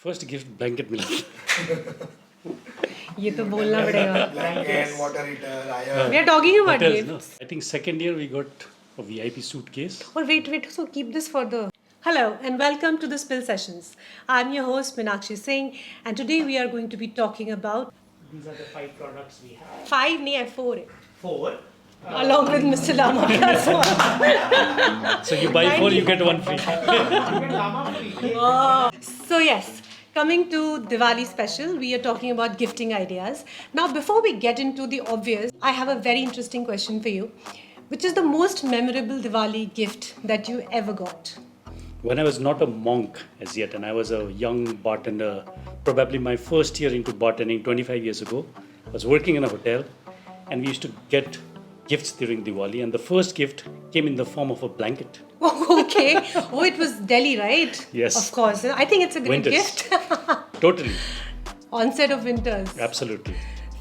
First gift blanket मिला. ये तो बोलना पड़ेगा. Blanket, water heater, iron. We are talking about Hotels, gifts. no? I think second year we got a VIP suitcase. Oh, wait. So keep this for the. Hello and welcome to the Spill Sessions. I'm your host Meenakshi Singh, and today we are going to be talking about These are the 5 products we have. 5 nahi 4 hai. 4. Along with Mr. Lama plus one. So you buy 4, you get 1 free. So yes, coming to Diwali special, we are talking about gifting ideas. Now before we get into the obvious, I have a very interesting question for you. Which is the most memorable Diwali gift that you ever got? When I was not a monk as yet and I was a young bartender, probably my first year into bartending 25 years ago, I was working in a hotel and we used to get gifts during Diwali, and the first gift came in the form of a blanket. Oh, okay. Oh, it was Delhi, right? Yes. Of course. I think it's a great Winters. gift. Totally, Onset of winters. absolutely.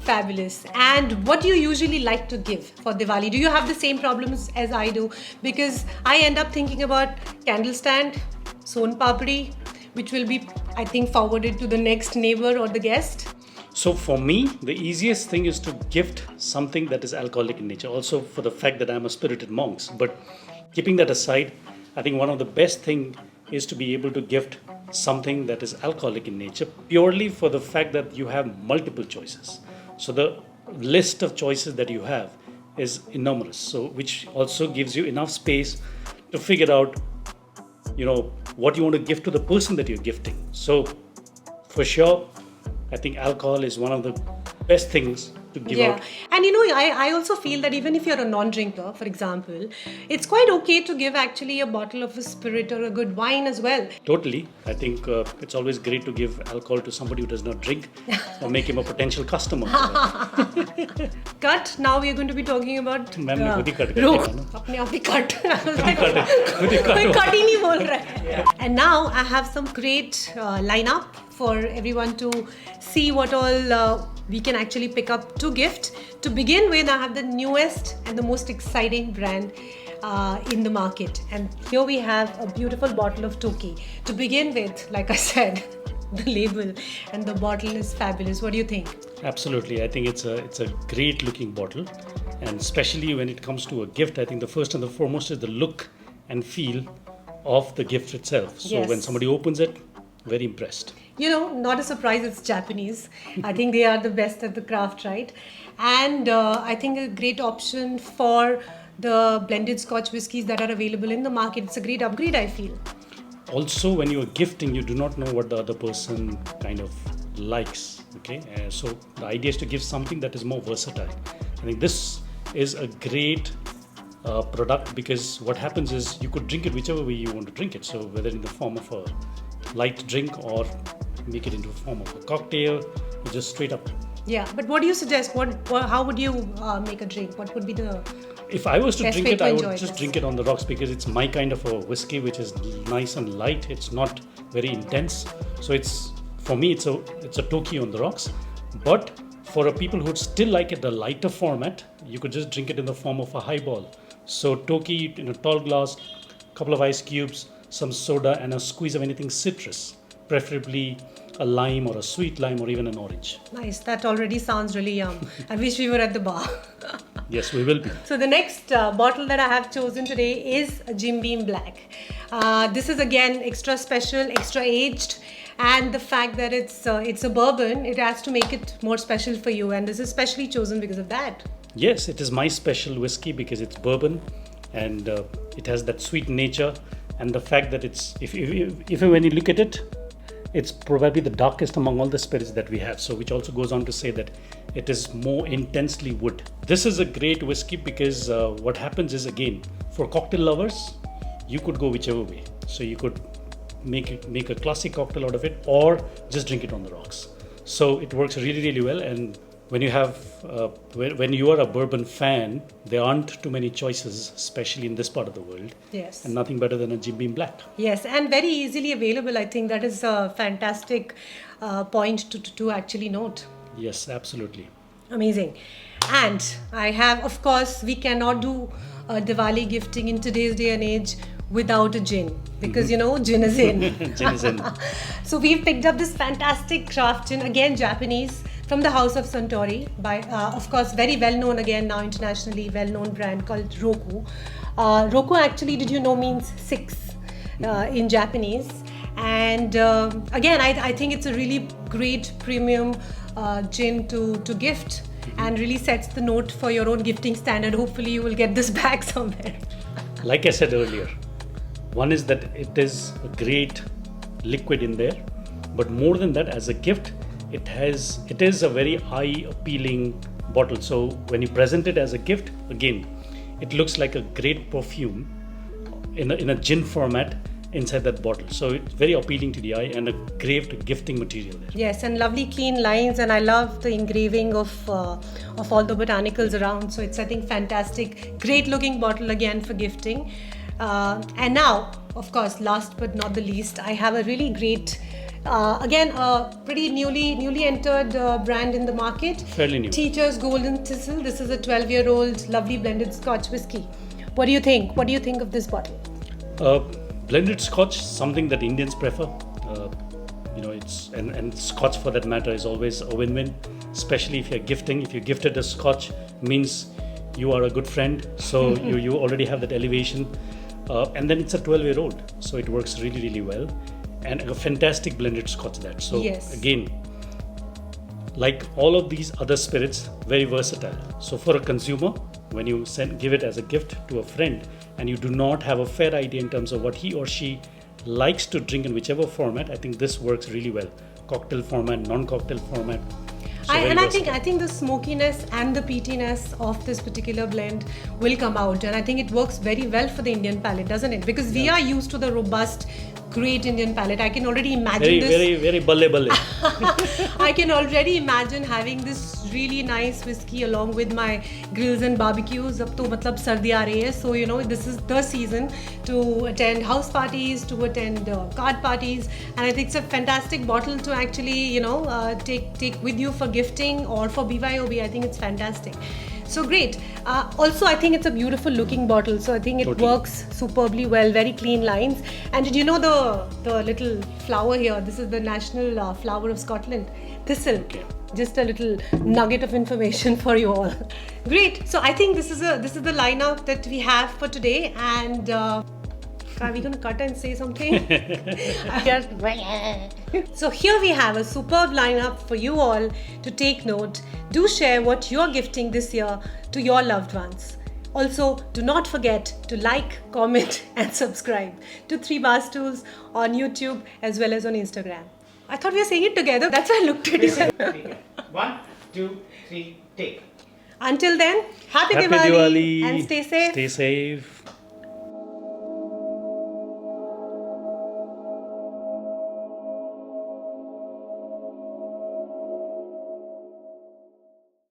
Fabulous. And what do you usually like to give for Diwali? Do you have the same problems as I do? Because I end up thinking about candle stand, son papdi, which will be, I think, forwarded to the next neighbor or the guest. So for me, the easiest thing is to gift something that is alcoholic in nature. Also for the fact that I'm a spirited monk. But keeping that aside, I think one of the best thing is to be able to gift something that is alcoholic in nature, purely for the fact that you have multiple choices. So the list of choices that you have is enormous. So which also gives you enough space to figure out, what you want to gift to the person that you're gifting. So for sure, I think alcohol is one of the best things to give out. And I also feel that even if you're a non-drinker, for example, it's quite okay to give actually a bottle of a spirit or a good wine as well. Totally. I think it's always great to give alcohol to somebody who does not drink or make him a potential customer. Cut. Now we are going to be talking about. Ma'am ने खुद ही cut कर रोक. दिया ना. अपने आप ही cut. खुद ही cut कोई हो. cut ही नहीं बोल रहा है. And now I have some great lineup for everyone to see what all we can actually pick up to gift. To begin with, I have the newest and the most exciting brand in the market. And here we have a beautiful bottle of Toki. To begin with, like I said, the label and the bottle is fabulous. What do you think? Absolutely. I think it's a great looking bottle. And especially when it comes to a gift, I think the first and the foremost is the look and feel of the gift itself. So Yes. when somebody opens it, very impressed. Not a surprise, it's Japanese. I think they are the best at the craft, right? And I think a great option for the blended Scotch whiskies that are available in the market. It's a great upgrade, I feel. Also, when you're gifting, you do not know what the other person kind of likes. Okay, so the idea is to give something that is more versatile. I think this is a great product, because what happens is you could drink it whichever way you want to drink it. So whether in the form of a light drink or make it into a form of a cocktail, or just straight up. Yeah, but what do you suggest? How would you make a drink? What would be the If I was to best drink way it, to I enjoy would just this? drink it on the rocks, because it's my kind of a whiskey, which is nice and light. It's not very intense. So for me, it's a Toki on the rocks. But for a people who would still like it the lighter format, you could just drink it in the form of a highball. So Toki in a tall glass, couple of ice cubes, some soda, and a squeeze of anything citrus, preferably a lime or a sweet lime or even an orange. nice? That already sounds really yum. I wish we were at the bar. Yes, we will be. So the next bottle that I have chosen today is a Jim Beam Black. This is again extra special, extra aged, and the fact that it's a bourbon, it has to make it more special for you. And this is specially chosen because of that. Yes, it is my special whiskey because it's bourbon, and it has that sweet nature, and the fact that it's if when you look at it, it's probably the darkest among all the spirits that we have. So which also goes on to say that it is more intensely wood. This is a great whiskey because what happens is, again, for cocktail lovers, you could go whichever way. So you could make a classic cocktail out of it, or just drink it on the rocks. So it works really, really well. And when you have when you are a bourbon fan, there aren't too many choices, especially in this part of the world. Yes. And nothing better than a Jim Beam Black. Yes, and very easily available. I think that is a fantastic point to actually note. Yes, absolutely. Amazing. And I have, of course, we cannot do Diwali gifting in today's day and age without a gin because you know gin is in. Gin is in. So we've picked up this fantastic craft gin, again Japanese, from the house of Suntory by, of course, very well known again now internationally well known brand called Roku. Roku actually, did you know, means 6 in Japanese. And again, I think it's a really great premium gin to gift and really sets the note for your own gifting standard. Hopefully you will get this back somewhere. Like I said earlier, one is that it is a great liquid in there, but more than that, as a gift, it is a very eye appealing bottle. So when you present it as a gift, again, it looks like a great perfume in a gin format inside that bottle. So it's very appealing to the eye and a great gifting material there. Yes, and lovely clean lines, and I love the engraving of all the botanicals around. So it's, I think, fantastic. Great looking bottle again for gifting. And now, of course, last but not the least, I have a really great, again, a pretty newly entered brand in the market. Fairly new. Teacher's Golden Thistle. This is a 12-year-old lovely blended Scotch whiskey. What do you think? What do you think of this bottle? Blended Scotch, something that Indians prefer. It's and Scotch for that matter is always a win-win, especially if you're gifting. If you're gifted a Scotch, means you are a good friend. So you already have that elevation. And then it's a 12-year-old, so it works really well. And a fantastic blended Scotch that. So yes. Again, like all of these other spirits, very versatile. So for a consumer, when you give it as a gift to a friend and you do not have a fair idea in terms of what he or she likes to drink in whichever format, I think this works really well. Cocktail format, non-cocktail format. So I think the smokiness and the peatiness of this particular blend will come out, and I think it works very well for the Indian palate, doesn't it? Because we are used to the robust, great Indian palate. I can already imagine very balle. I can already imagine having this really nice whiskey along with my grills and barbecues. Ab to matlab sardi aa rahi hai, so you know this is the season to attend house parties, to attend card parties, and I think it's a fantastic bottle to actually take with you for gifting or for BYOB. I think it's fantastic. So great. Also, I think it's a beautiful looking bottle. So I think it works superbly well. Very clean lines. And did you know the little flower here? This is the national flower of Scotland, thistle. Okay. Just a little nugget of information for you all. Great. So I think this is the lineup that we have for today. And are we going to cut and say something? So here we have a superb lineup for you all to take note. Do share what you're gifting this year to your loved ones. Also, do not forget to like, comment and subscribe to 3 Bar Stools on YouTube as well as on Instagram. I thought we were saying it together. That's why I looked at you. 1, 2, 3, take. Until then, happy Happy Diwali Diwali and stay safe. Stay safe.